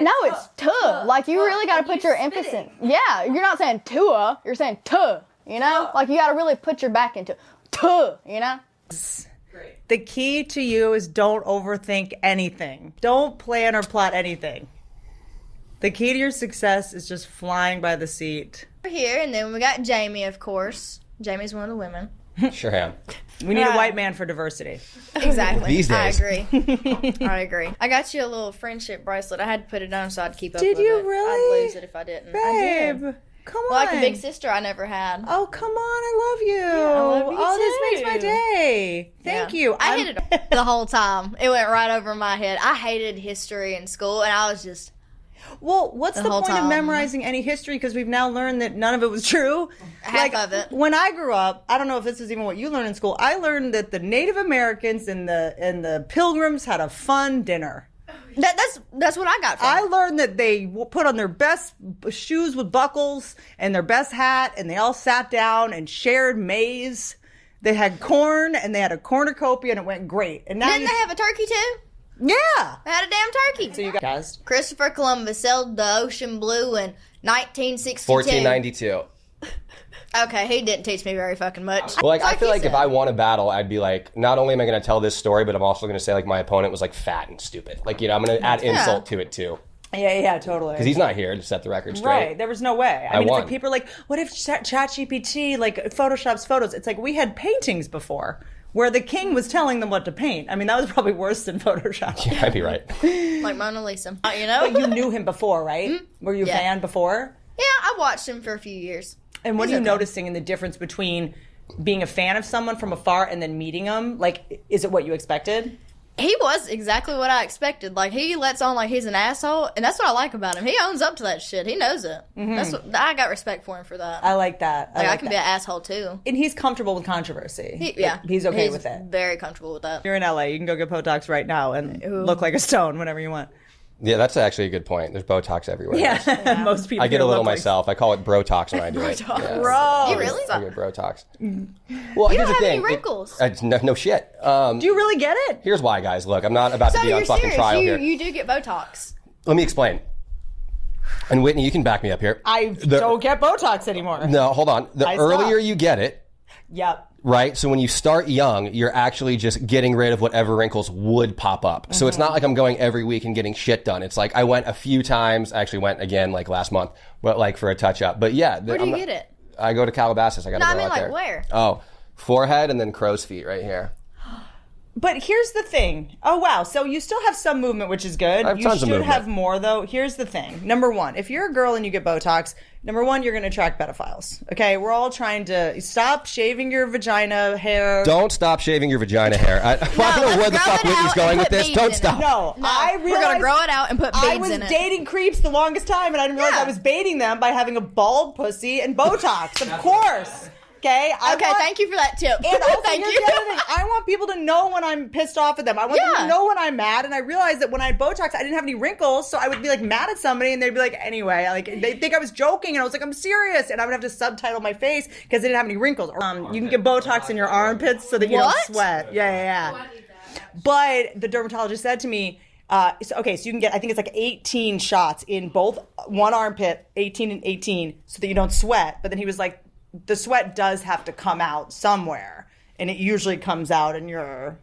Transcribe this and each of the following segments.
No, it's tuh. Like, you really got to put your emphasis in. Yeah, you're not saying tuah, you're saying tuh, you know? Like, you got to really put your back into tuh, you know? The key to you is don't overthink anything. Don't plan or plot anything. The key to your success is just flying by the seat. Here, and then we got Jamie, of course. Jamie's one of the women. Sure am. We need a white man for diversity. Exactly. These days. I agree. I got you a little friendship bracelet. I had to put it on so I'd keep up with it. Did you really? I'd lose it if I didn't. Babe, I did. come on. Like a big sister I never had. Oh, come on. I love you. Yeah, I love you oh, this makes my too. day. Thank you. I hated it the whole time. It went right over my head. I hated history in school, and I was just... Well, what's the whole point of time. memorizing any history? Because we've now learned that none of it was true. Half of it. When I grew up, I don't know if this is even what you learned in school. I learned that the Native Americans and the Pilgrims had a fun dinner. That's what I got from I it. learned that they put on their best shoes with buckles and their best hat, and they all sat down and shared maize. They had corn, and they had a cornucopia, and it went great. And now Didn't they have a turkey too? yeah. They had a damn turkey. So you guys. Christopher Columbus sailed the ocean blue in 1962. 1492. Okay, he didn't teach me very fucking much. Well, like, I feel you like if said. I won a battle, I'd be like, not only am I going to tell this story, but I'm also going to say, like, my opponent was, like, fat and stupid. Like, you know, I'm going to add insult to it, too. Yeah, totally. Because he's not here to set the record straight. Right, there was no way. I mean, it's won. like people are like, what if ChatGPT, like, photoshops photos? It's like we had paintings before where the king was telling them what to paint. I mean, that was probably worse than Photoshop. Yeah, I'd be right. Like Mona Lisa. You know? But you knew him before, right? Were you a Yeah. fan before? Yeah, I watched him for a few years. And what He's are you okay. noticing in the difference between being a fan of someone from afar and then meeting them? Like, is it what you expected? He was exactly what I expected. Like, he lets on like he's an asshole, and that's what I like about him. He owns up to that shit. He knows it. That's what I got respect for him for that. I like that. I like can that. be an asshole too. And he's comfortable with controversy. Yeah, He's okay with it. Very comfortable with that. You're in LA. You can go get Botox right now and look like a stone whenever you want. Yeah, that's actually a good point. There's Botox everywhere. Yeah, most people. I get a here little look like- myself. I call it Brotox when I do it. Yeah. Bro. You really? I get Brotox. Well, You here's don't the have any thing. wrinkles. No shit. Do you really get it? Here's why, guys. Look, I'm not about So to be on you're fucking serious? trial You here. you do get Botox. Let me explain. And Whitney, you can back me up here. I don't get Botox anymore. No, hold on. The I earlier stopped. you get it, Yep. right? So when you start young, you're actually just getting rid of whatever wrinkles would pop up. So it's not like I'm going every week and getting shit done. It's like I went a few times. I actually went again like last month, but like for a touch up. But yeah. Where do you get it? I go to Calabasas. I got to No, go I mean, out like, there. where? Oh, forehead and then crow's feet right here. But here's the thing. Oh, wow. So you still have some movement, which is good. I have You tons of should movement. have more, though. Here's the thing. Number one, if you're a girl and you get Botox, number one, you're going to attract pedophiles. Okay? We're all trying to stop shaving your vagina hair. Don't stop shaving your vagina hair. I don't know let's where the grow fuck it Whitney's out going and with put this. beads Don't in it. stop. No, I We're realized gonna grow it out and put I beads was in it. dating creeps the longest time, and I didn't realize Yeah. I was baiting them by having a bald pussy and Botox. Of course. Okay? Okay, thank you for that tip. And also, Thank here's you. the other thing. I want people to know when I'm pissed off at them. I want them Yeah. to know when I'm mad. And I realized that when I had Botox, I didn't have any wrinkles. So I would be like mad at somebody and they'd be like, anyway, like they think I was joking. And I was like, I'm serious. And I would have to subtitle my face because they didn't have any wrinkles. You can get Botox in your armpits so that you What? don't sweat. Yeah. But the dermatologist said to me, so you can get, I think it's like 18 shots in both one armpit, 18 and 18, so that you don't sweat. But then he was like, the sweat does have to come out somewhere, and it usually comes out in your...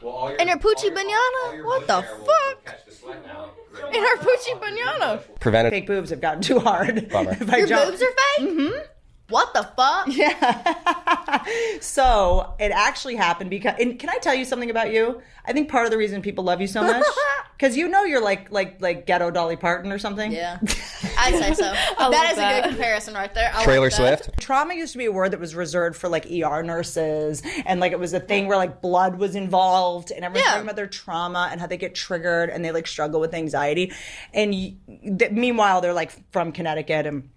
In her poochie banana? What the fuck? In her poochie banana. Prevented. Fake boobs have gotten too hard. Bummer. If I Your jump- boobs are fake? Mm-hmm. What the fuck? So it actually happened because, and can I tell you something about you? I think part of the reason people love you so much, because you know you're like ghetto Dolly Parton or something. Yeah. I'd say so. That is a good comparison right there. I Trailer like that. Swift. Trauma used to be a word that was reserved for like ER nurses, and like it was a thing where like blood was involved, and everyone's Yeah. talking about their trauma and how they get triggered and they like struggle with anxiety. And meanwhile, they're like from Connecticut and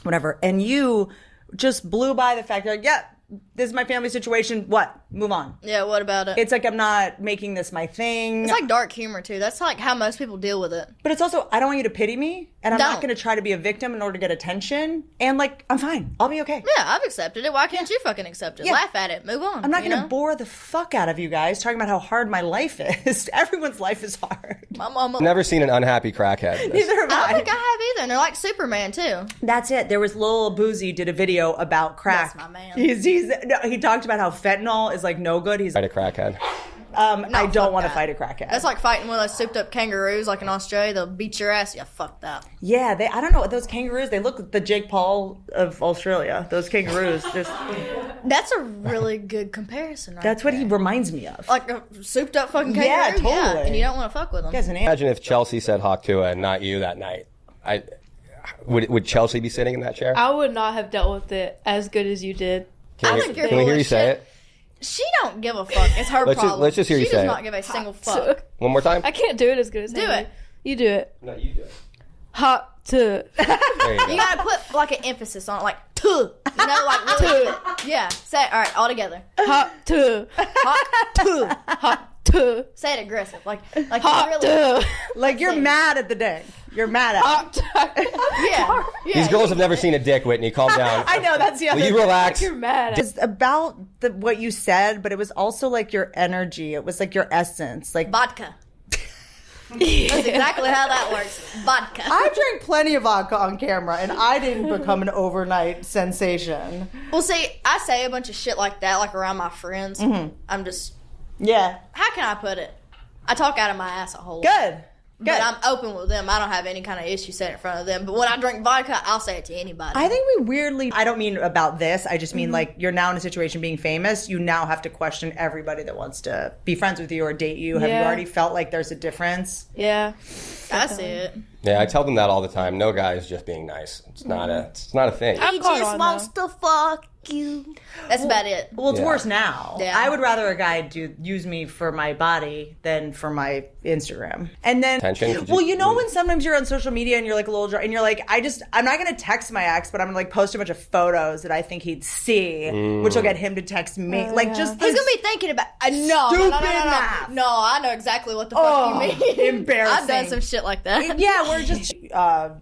whatever, and you just blew by the fact that, like, yeah, this is my family situation. What? Move on. Yeah, what about it? It's like I'm not making this my thing. It's like dark humor, too. That's like how most people deal with it. But it's also, I don't want you to pity me, and I'm not Don't. going to try to be a victim in order to get attention. And like, I'm fine. I'll be okay. Yeah, I've accepted it. Why can't you fucking accept it? Yeah. Laugh at it. Move on. I'm not you going to know? bore the fuck out of you guys talking about how hard my life is. Everyone's life is hard. My mama. Never seen an unhappy crackhead. Neither have I don't I. think I have either. And they're like Superman, too. That's it. There was Lil Boozy did a video about crack. That's my man. He talked about how fentanyl is like no good. He's Fight a crackhead. I don't fuck want to that. fight a crackhead. That's like fighting one of those souped up kangaroos, like in Australia. They'll beat your ass. Yeah, fuck that. yeah, I don't know, those kangaroos, they look like the Jake Paul of Australia. Those kangaroos. That's a really good comparison, right? That's what he reminds me of. Like a souped up fucking Yeah, kangaroo. totally. And you don't want to fuck with them. He has an Imagine if Chelsea said Hawk Tua and not you that night. Would Chelsea be sitting in that chair? I would not have dealt with it as good as you did. I think you're Can we full hear of you say shit. it? She don't give a fuck. It's her problem. Let's just hear you she say does it. not give a single fuck. One more time? I can't do it as good as Do Haley. it. You do it. No, you do it. Hot to. There you go. You gotta put like an emphasis on it, like tuh. You know, like really. Yeah. Say it. All right, all together. Hot to. Hot tuh. Hot to. Say it aggressive, like Hot really. to. Like you're mad at the dick. You're mad at it. Hot to. Yeah. Yeah. These girls have never seen a dick, Whitney. Calm down. I know, that's the other Will you relax? You're mad. It's about what you said, but it was also like your energy. It was like your essence. Like Vodka. That's exactly how that works. Vodka. I drank plenty of vodka on camera, and I didn't become an overnight sensation. Well, see, I say a bunch of shit like that, like around my friends. I'm just, Yeah, how can I put it? I talk out of my ass a whole lot. good. But I'm open with them. I don't have any kind of issue saying it in front of them. But when I drink vodka, I'll say it to anybody. I think we weirdly, I don't mean about this, I just mean like you're now in a situation being famous, you now have to question everybody that wants to be friends with you or date you. Have you Yeah. already felt like there's a difference? Yeah. I see it. Yeah, I tell them that all the time. No guy is just being nice. It's not a thing. I've caught on, though. to fuck you. That's about it. Well, it's Yeah. worse now. Yeah. I would rather a guy use me for my body than for my Instagram. And then, Attention? well, you know when sometimes you're on social media and you're like a little, and you're like, I'm not going to text my ex, but I'm going to like post a bunch of photos that I think he'd see, which will get him to text me. Like just He's the gonna be thinking about. No, stupid no. math. No, I know exactly what the fuck you mean. embarrassing. I've done some shit like that. Yeah, we're just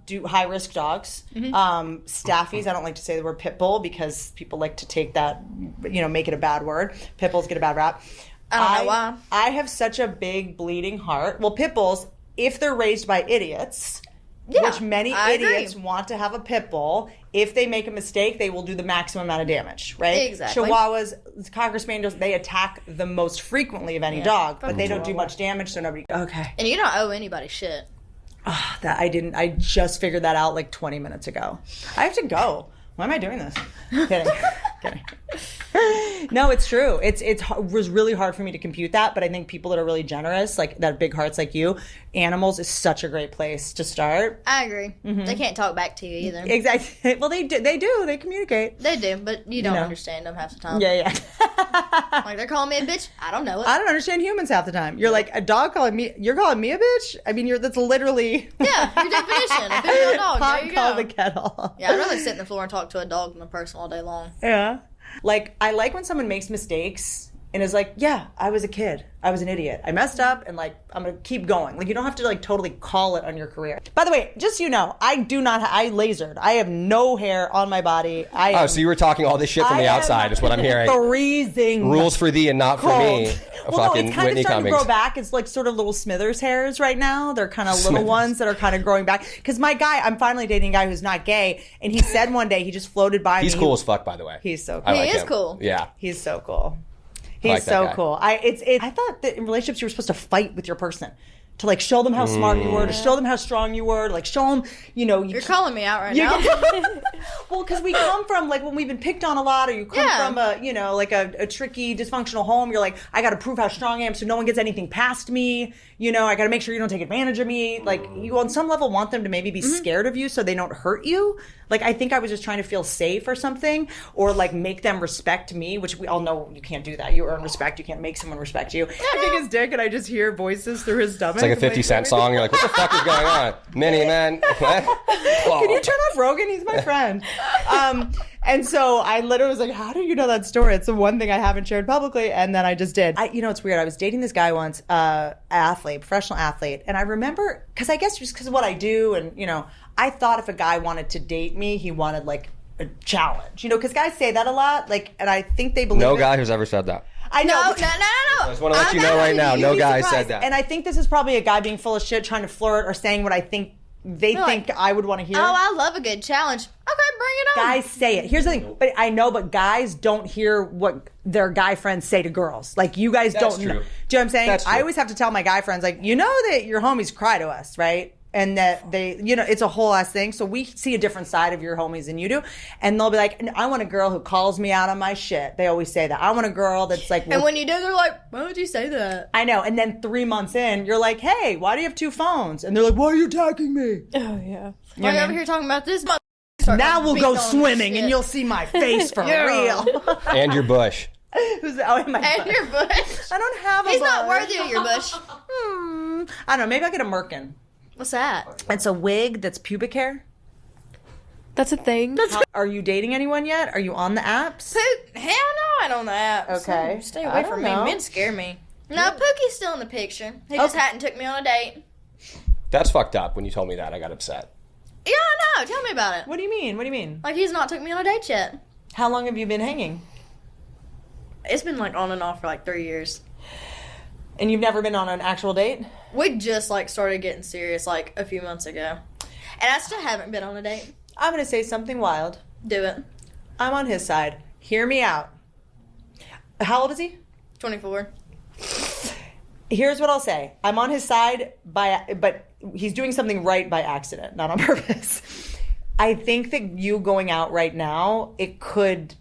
do high risk dogs, staffies. I don't like to say the word pit bull because people like to take that, make it a bad word. Pit bulls get a bad rap. I don't know why. I have such a big bleeding heart. Well, pit bulls, if they're raised by idiots, Yeah, which many I idiots agree. want to have a pit bull, if they make a mistake, they will do the maximum amount of damage, right? Exactly. Chihuahuas, Cocker Spaniels, they attack the most frequently of any dog, but they don't do much damage, so nobody. Okay. And you don't owe anybody shit. That I just figured that out like 20 minutes ago. I have to go. Why am I doing this? Kidding. No, it's true. It was really hard for me to compute that, but I think people that are really generous, like that have big hearts like you, animals is such a great place to start. I agree. They can't talk back to you either. Exactly. Well, they do. They communicate. They do, but you don't know. understand them half the time. Yeah. Like they're calling me a bitch. I don't know it. I don't understand humans half the time. You're like a dog calling me. You're calling me a bitch. I mean, that's literally. Yeah, your definition. A female dog. Pot There you call go. the kettle. Yeah, I'd rather sit on the floor and talk to a dog than a person all day long. Yeah. Like, I like when someone makes mistakes and is like, yeah, I was a kid. I was an idiot. I messed up and, like, I'm going to keep going. Like, you don't have to, like, totally call it on your career. By the way, just so you know, I lasered. I have no hair on my body. Oh, so you were talking all this shit from the outside is what I'm hearing. Freezing. Rules for thee and not for me. Well, no, Fucking it's kind Whitney of starting Cummings. to grow back. It's like sort of little Smithers hairs right now. They're kind of little Smithers. ones that are kind of growing back. Because my guy, I'm finally dating a guy who's not gay, and he said one day, he just floated by me. He's cool as fuck, by the way. He's so I cool. like He is him. cool. Yeah. He's so cool. He's like that so guy. cool. I thought that in relationships you were supposed to fight with your person. To like show them how smart you were, to show them how strong you were, to like show them, You're calling me out right now. well, because we come from like when we've been picked on a lot, or you come Yeah. from a tricky, dysfunctional home. You're like, I got to prove how strong I am, so no one gets anything past me. I got to make sure you don't take advantage of me. Like you, on some level, want them to maybe be scared of you so they don't hurt you. Like I think I was just trying to feel safe or something, or like make them respect me, which we all know you can't do that. You earn respect. You can't make someone respect you. I kick his dick, and I just hear voices through his stomach. It's like a 50 Cent song. You're like, what the fuck is going on? Mini man. What? Can you turn off Rogan? He's my friend. And so I literally was like, how do you know that story? It's the one thing I haven't shared publicly. And then I just did. It's weird. I was dating this guy once, professional athlete. And I remember, because I guess just because of what I do. And, I thought if a guy wanted to date me, he wanted like a challenge. Because guys say that a lot. Like, and I think they believe No it. guy who's ever said that. I know. No. I just want to let you know right now, no guy said that. And I think this is probably a guy being full of shit, trying to flirt or saying what I think they think I would want to hear. Oh, I love a good challenge. Okay, bring it on. Guys say it. Here's the thing. But guys don't hear what their guy friends say to girls. Like, you guys That's don't true. know. Do you know what I'm saying? That's true. I always have to tell my guy friends, like, that your homies cry to us, right? And that they, it's a whole ass thing. So we see a different side of your homies than you do. And they'll be like, I want a girl who calls me out on my shit. They always say that. I want a girl that's like... And when you do, they're like, why would you say that? I know. And then 3 months in, you're like, hey, why do you have 2 phones? And they're like, why are you tagging me? Oh, yeah. Why are you over here talking about this? Now we'll go swimming and you'll see my face for real. And your bush. And your bush. I don't have a He's bush. not worthy of your bush. I don't know. Maybe I'll get a merkin. What's that? It's a wig that's pubic hair. That's a thing. Are you dating anyone yet? Are you on the apps? Hell no, I don't know that. Okay. Stay I away don't from know. me. Men scare me. No, Pookie's still in the picture. He just hadn't took me on a date. That's fucked up. When you told me that, I got upset. Yeah, I know. Tell me about it. What do you mean? Like, he's not took me on a date yet. How long have you been hanging? It's been like on and off for like 3 years. And you've never been on an actual date? We just like started getting serious like a few months ago. And I still haven't been on a date. I'm going to say something wild. Do it. I'm on his side. Hear me out. How old is he? 24. Here's what I'll say. I'm on his side, but he's doing something right by accident, not on purpose. I think that you going out right now, it could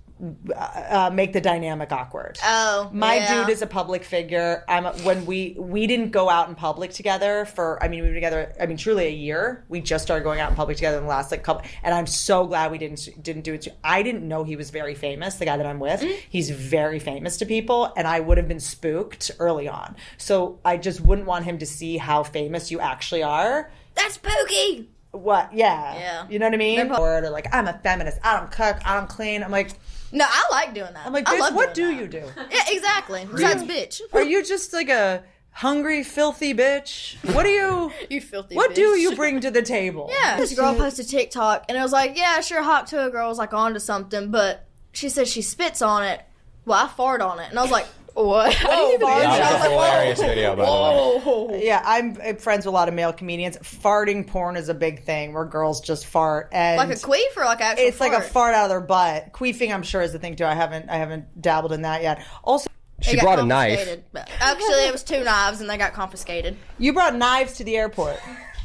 make the dynamic awkward. Oh, my yeah. dude is a public figure. When we didn't go out in public together we were together. Truly a year. We just started going out in public together in the last couple. And I'm so glad we didn't do it. I didn't know he was very famous. The guy that I'm with, he's very famous to people, and I would have been spooked early on. So I just wouldn't want him to see how famous you actually are. That's Pookie! What? Yeah. Yeah. You know what I mean? Or like, I'm a feminist. I don't cook. I don't clean. I'm like, No, I like doing that. I'm like, I bitch, love what do doing you do? that. Yeah, exactly. Besides bitch. Are you just like a hungry, filthy bitch? What do you? You filthy What bitch. do you bring to the table? Yeah. This girl posted TikTok, and it was like, yeah, sure, Hawk Tuah girl was like onto something, but she said she spits on it. Well, I fart on it. And I was like, what? How do you fart? That I was was a like, hilarious video, by the way. Yeah, I'm friends with a lot of male comedians. Farting porn is a big thing where girls just fart and like a queef or like actual it's like a fart out of their butt. Queefing, I'm sure, is the thing too. I haven't dabbled in that yet. Also, She It got brought a knife. confiscated. But actually, it was 2 knives, and they got confiscated. you brought knives to the airport.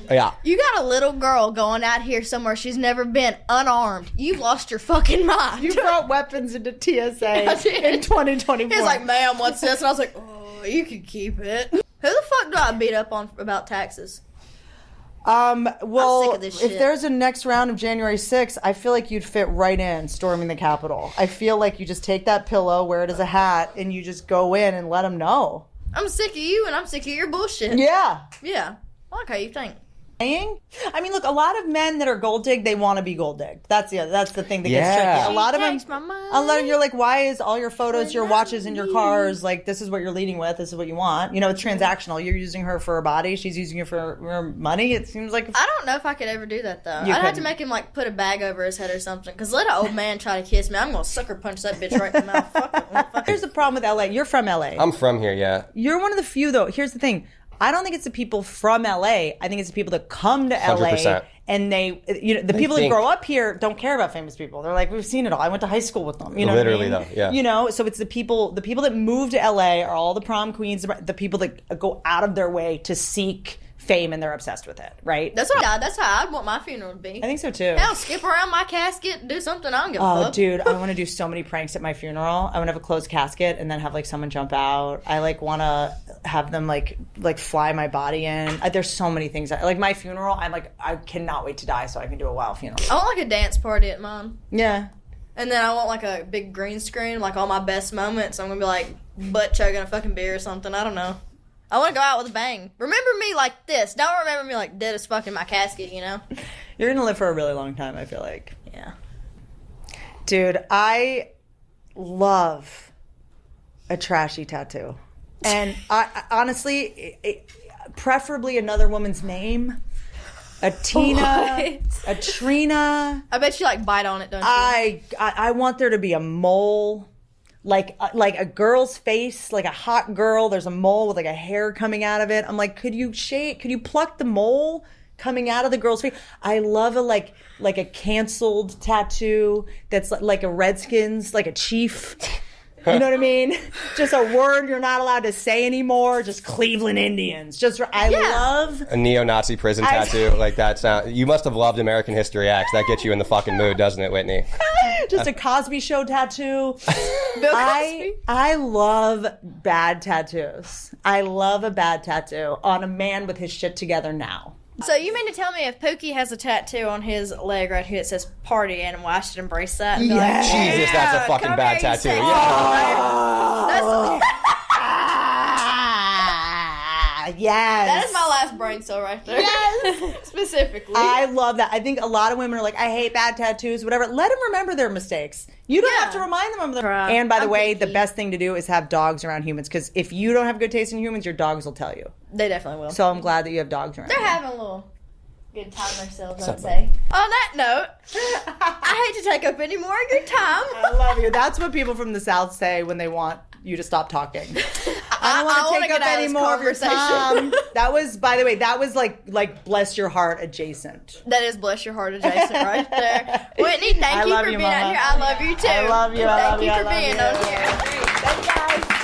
Yeah. You got a little girl going out here somewhere she's never been, unarmed. You've lost your fucking mind. You brought weapons into TSA did. in 2024. He's like, ma'am, what's this? And I was like, oh, you can keep it. Who the fuck do I beat up on about taxes? I'm sick well, of this if shit. there's a next round of January 6th, I feel like you'd fit right in storming the Capitol. I feel like you just take that pillow, wear it as a hat, and you just go in and let them know. I'm sick of you, and I'm sick of your bullshit. Yeah. Yeah. I like how you think. I mean, look, a lot of men that are gold digged, they want to be gold digged. That's the thing that gets Yeah. tricky. A lot of them, Takes my mind. a lot of you're like, why is all your photos, your watches, and your cars like this is what you're leading with? This is what you want. You know, it's transactional. You're using her for her body. She's using you for her money. It seems like I don't know if I could ever do that, though. You I'd have to couldn't. make him, like, put a bag over his head or something. Because let an old man try to kiss me, I'm going to sucker punch that bitch right in the mouth. Fuck it, motherfucker. Here's the problem with LA. You're from LA. I'm from here, yeah. You're one of the few, though. Here's the thing. I don't think it's the people from LA. I think it's the people that come to LA 100%. and the people that think- grow up here don't care about famous people. They're like, we've seen it all. I went to high school with them. You know Literally, what I mean? though, yeah. You know, so it's the people that move to LA are all the prom queens, the people that go out of their way to seek fame and they're obsessed with it, right? That's how I'd want my funeral to be. I think so too. Hell, skip around my casket and do something. I don't give a Oh, fuck. dude, I want to do so many pranks at my funeral. I want to have a closed casket and then have like someone jump out. I like want to have them like fly my body in. There's so many things. Like my funeral, I cannot wait to die so I can do a wild funeral. I want like a dance party at mine. Yeah. And then I want like a big green screen, like all my best moments. I'm going to be like butt chugging a fucking beer or something. I don't know. I want to go out with a bang. Remember me like this. Don't remember me like dead as fuck in my casket, you know? You're going to live for a really long time, I feel like. Yeah. Dude, I love a trashy tattoo. And I honestly, preferably another woman's name. A Tina, a Trina. I bet you like bite on it, don't you? I want there to be a mole, like a girl's face, like a hot girl. There's a mole with like a hair coming out of it. I'm like, could you pluck the mole coming out of the girl's face? I love a like a canceled tattoo that's like a Redskins, like a chief. You know what I mean? Just a word you're not allowed to say anymore. Just Cleveland Indians. I love a neo-Nazi prison tattoo like that. You must have loved American History X. That gets you in the fucking mood, doesn't it, Whitney? Just a Cosby Show tattoo. Bill Cosby. I love bad tattoos. I love a bad tattoo on a man with his shit together now. So you mean to tell me if Pookie has a tattoo on his leg right here that says party animal, I should embrace that? And be like, Jesus, that's a fucking bad here, you tattoo. sexy Yeah. Yes. That is my last brain cell right there. Yes. Specifically. I love that. I think a lot of women are like, I hate bad tattoos, whatever. Let them remember their mistakes. You don't have to remind them of them. And by the way, the best thing to do is have dogs around humans, because if you don't have good taste in humans, your dogs will tell you. They definitely will. So I'm glad that you have dogs around. They're having a little good time themselves, I'd say. On that note, I hate to take up any more of your time. I love you. That's what people from the South say when they want you to stop talking. I don't want to take up any more of your time. That was, by the way, that was like bless your heart adjacent. That is bless your heart adjacent right there. Whitney, thank you for being out here. I love you too. I love you. Thank you for being on here. Thank you guys.